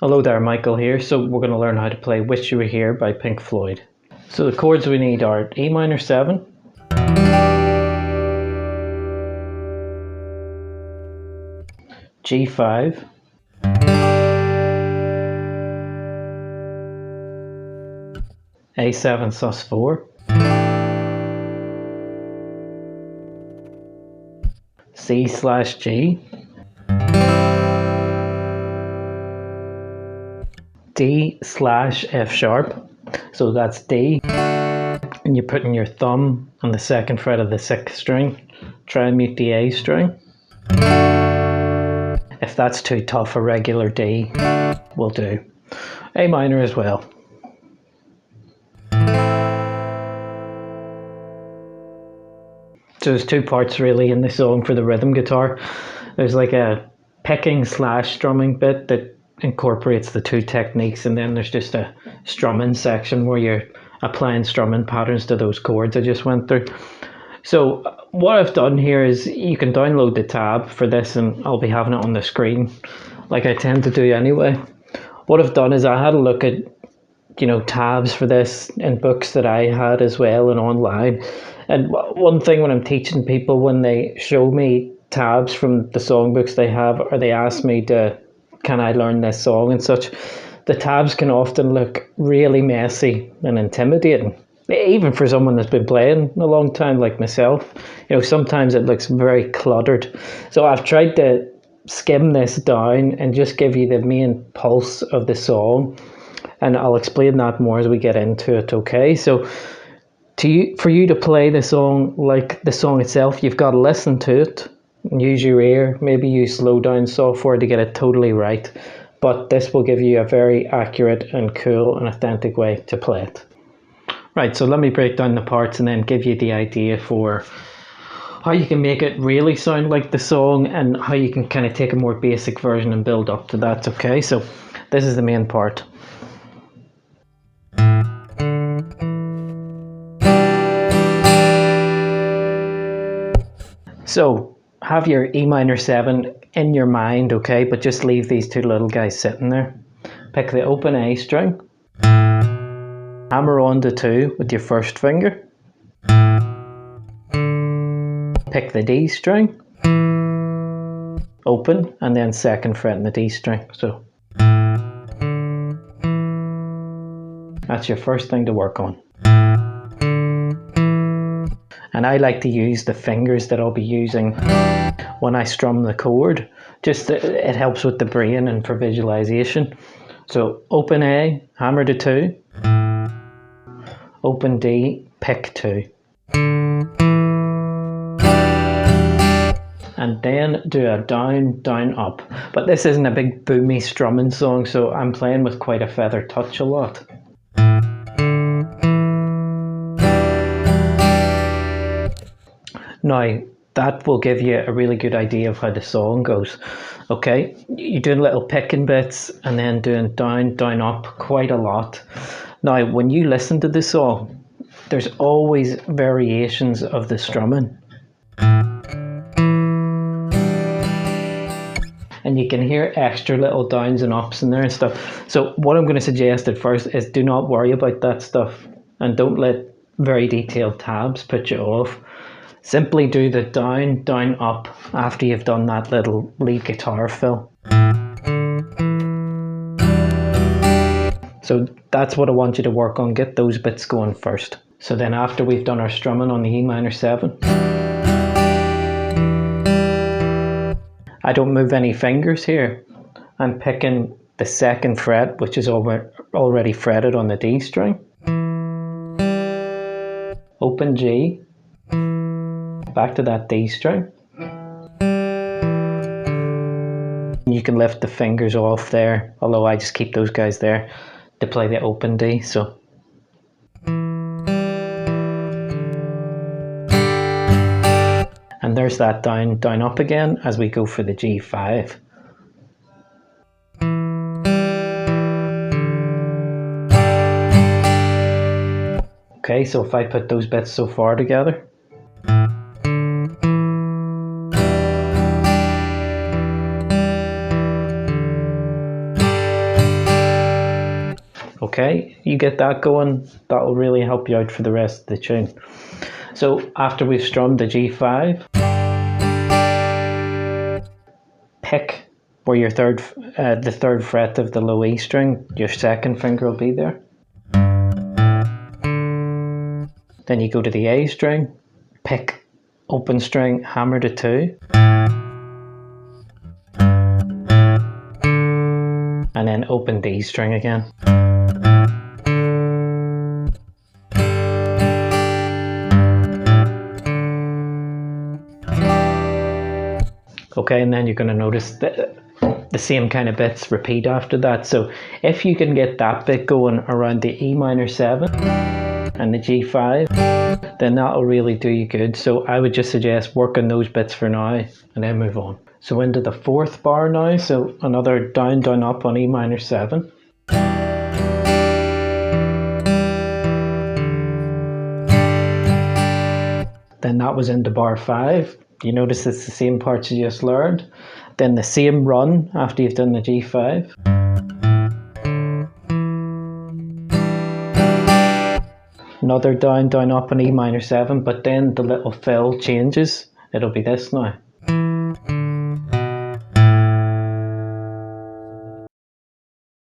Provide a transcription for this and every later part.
Hello there, Michael here. So we're going to learn how to play Wish You Were Here by Pink Floyd. So the chords we need are E minor 7, G5, A7 sus4, C/G, D/F sharp. So that's D, and you're putting your thumb on the second fret of the 6th string. Try and mute the A string. If that's too tough, a regular D will do. A minor as well. So there's two parts really in the song for the rhythm guitar. There's like a picking/strumming bit that incorporates the two techniques, and then there's just a strumming section where you're applying strumming patterns to those chords I just went through. So what I've done here is you can download the tab for this, and I'll be having it on the screen like I tend to do anyway. What I've done is I had a look at tabs for this in books that I had as well and online. And one thing when I'm teaching people, when they show me tabs from the songbooks they have, or they ask me can I learn this song and such, the tabs can often look really messy and intimidating, even for someone that's been playing a long time like myself. Sometimes it looks very cluttered. So I've tried to skim this down and just give you the main pulse of the song, and I'll explain that more as we get into it. Okay, so for you to play the song like the song itself, you've got to listen to it and use your ear, maybe use slow down software to get it totally right, but this will give you a very accurate and cool and authentic way to play it. Right, so let me break down the parts and then give you the idea for how you can make it really sound like the song, and how you can kind of take a more basic version and build up to that. Okay, so this is the main part. So have your E minor 7 in your mind, okay, but just leave these two little guys sitting there. Pick the open A string, hammer on the 2 with your first finger, pick the D string, open, and then second fret in the D string. So that's your first thing to work on. And I like to use the fingers that I'll be using when I strum the chord. Just it helps with the brain and for visualization. So open A, hammer to 2, open D, pick 2. And then do a down, down, up. But this isn't a big boomy strumming song, so I'm playing with quite a feather touch a lot. Now, that will give you a really good idea of how the song goes. Okay, you're doing little picking bits and then doing down, down, up quite a lot. Now, when you listen to the song, there's always variations of the strumming. And you can hear extra little downs and ups in there and stuff. So what I'm going to suggest at first is do not worry about that stuff, and don't let very detailed tabs put you off. Simply do the down, down, up after you've done that little lead guitar fill. So that's what I want you to work on. Get those bits going first. So then after we've done our strumming on the E minor 7, I don't move any fingers here. I'm picking the second fret, which is already fretted on the D string. Open G, back to that D string. You can lift the fingers off there, although I just keep those guys there to play the open D. So and there's that down, down, up again as we go for the G5. Okay, so if I put those bits so far together. Okay, you get that going, that'll really help you out for the rest of the tune. So after we've strummed the G5, pick where your the third fret of the low E string, your second finger will be there. Then you go to the A string, pick open string, hammer to 2, and then open D string again. Okay, and then you're going to notice that the same kind of bits repeat after that. So if you can get that bit going around the E minor 7 and the G5, then that'll really do you good. So I would just suggest working those bits for now and then move on. So into the fourth bar now, so another down, down, up on E minor 7. Then that was into bar 5. You notice it's the same parts you just learned. Then the same run after you've done the G5. Another down, down, up on E minor 7, but then the little fill changes. It'll be this now.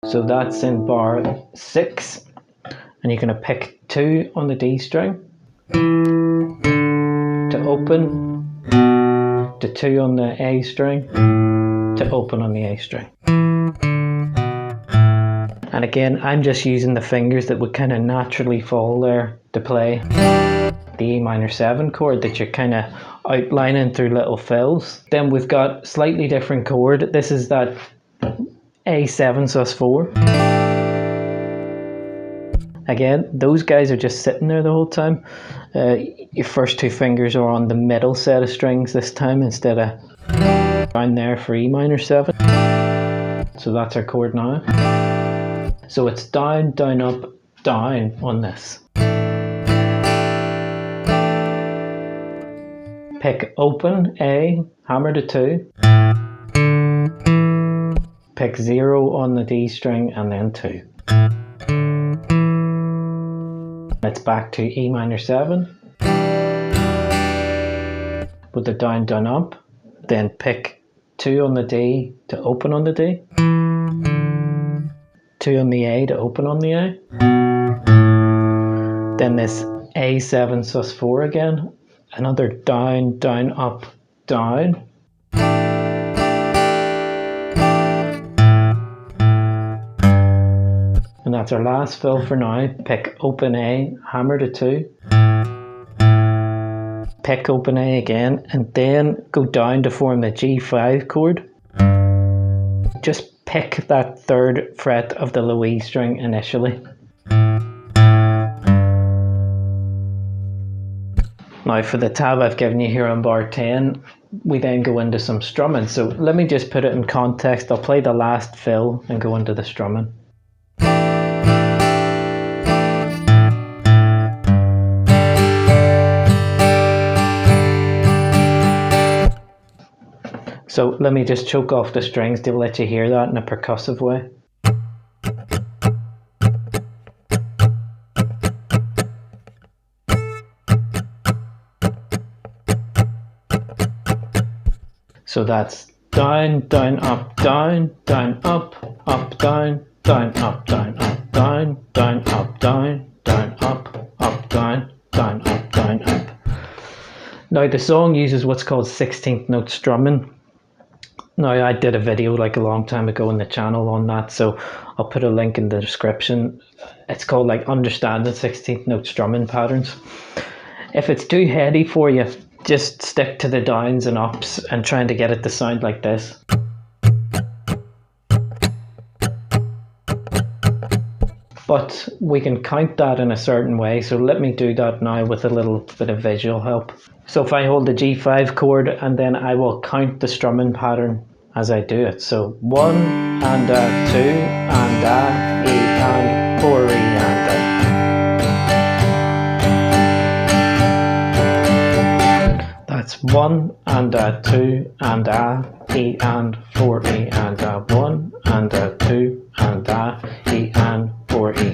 So that's in bar 6, and you're going to pick 2 on the D string to open, to 2 on the A string to open on the A string. And again, I'm just using the fingers that would kind of naturally fall there to play the E minor 7 chord that you're kind of outlining through little fills. Then we've got slightly different chord. This is that A7 sus4. Again, those guys are just sitting there the whole time. Your first 2 fingers are on the middle set of strings this time instead of down there for E minor 7. So that's our chord now. So it's down, down, up, down on this. Pick open A, hammer to 2. Pick 0 on the D string and then 2. It's back to E minor 7 with the down, down, up. Then pick 2 on the D to open on the D. 2 on the A to open on the A. Then this A7 sus4 again. Another down, down, up, down. And that's our last fill for now. Pick open A, hammer to 2. Pick open A again, and then go down to form the G5 chord. Just pick that third fret of the low E string initially. Now for the tab I've given you here on bar 10, we then go into some strumming. So let me just put it in context. I'll play the last fill and go into the strumming. So let me just choke off the strings to let you hear that in a percussive way. So that's down, down, up, down, down, up, up, down, down, up, down, up, down, down, up, down, down, up, down, down, up, down, up. Now the song uses what's called 16th note strumming. Now I did a video like a long time ago on the channel on that, so I'll put a link in the description. It's called like Understanding 16th note strumming patterns. If it's too heady for you, just stick to the downs and ups and trying to get it to sound like this. But we can count that in a certain way, so let me do that now with a little bit of visual help. So if I hold the G5 chord and then I will count the strumming pattern as I do it. So 1 and a, 2 and a, E and 4 E and a. That's 1 and a, 2 and a, E and 4 E and a, 1 and a, 2 and a, E and 4 E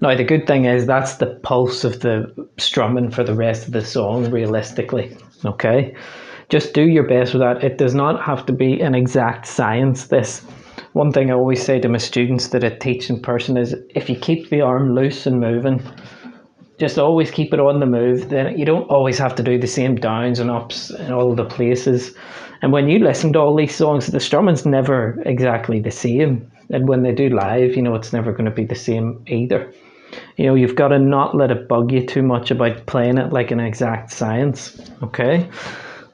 Now the good thing is that's the pulse of the strumming for the rest of the song, realistically. Okay, just do your best with that. It does not have to be an exact science. This one thing I always say to my students that I teach in person is, if you keep the arm loose and moving, just always keep it on the move, then you don't always have to do the same downs and ups in all the places. And when you listen to all these songs, the strumming's never exactly the same. And when they do live, it's never going to be the same either. You've got to not let it bug you too much about playing it like an exact science. Okay?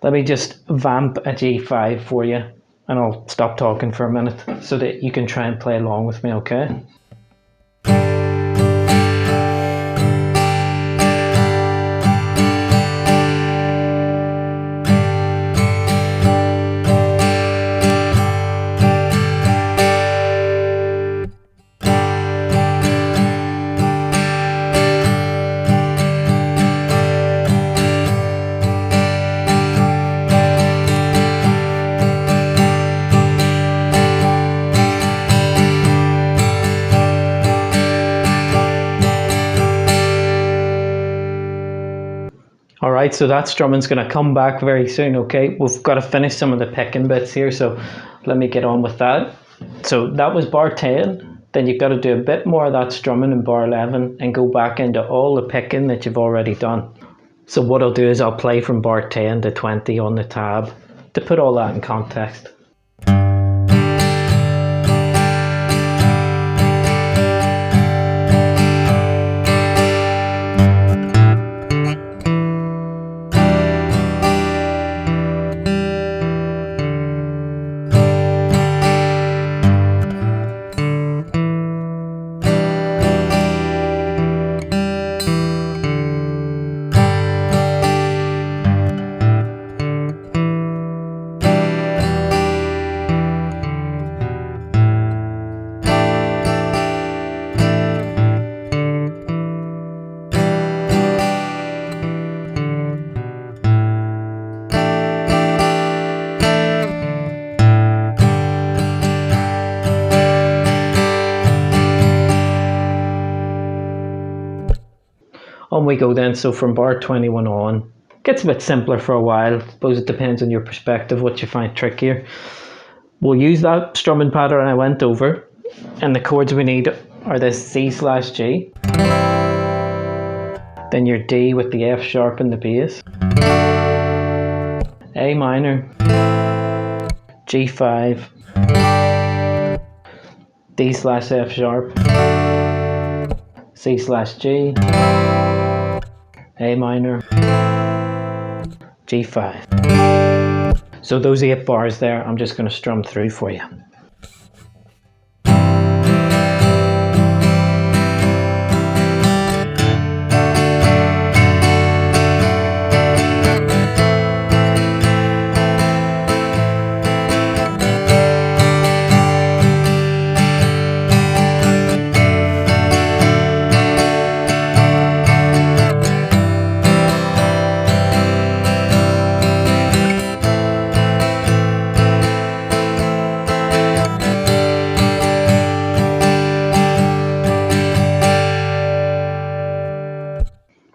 Let me just vamp a G5 for you, and I'll stop talking for a minute so that you can try and play along with me, okay? Alright, so that strumming's going to come back very soon, okay? We've got to finish some of the picking bits here, so let me get on with that. So that was bar 10, then you've got to do a bit more of that strumming in bar 11 and go back into all the picking that you've already done. So what I'll do is I'll play from bar 10 to 20 on the tab to put all that in context. On we go then, so from bar 21 on, gets a bit simpler for a while. I suppose it depends on your perspective, what you find trickier. We'll use that strumming pattern I went over, and the chords we need are this C/G, then your D with the F sharp and the bass, A minor, G5, D/F sharp, C/G, A minor, G5. So those 8 bars there, I'm just going to strum through for you.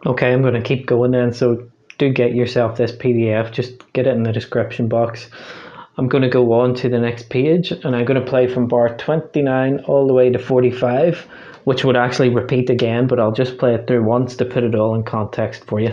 Okay, I'm going to keep going then, so do get yourself this PDF, just get it in the description box. I'm going to go on to the next page, and I'm going to play from bar 29 all the way to 45, which would actually repeat again, but I'll just play it through once to put it all in context for you.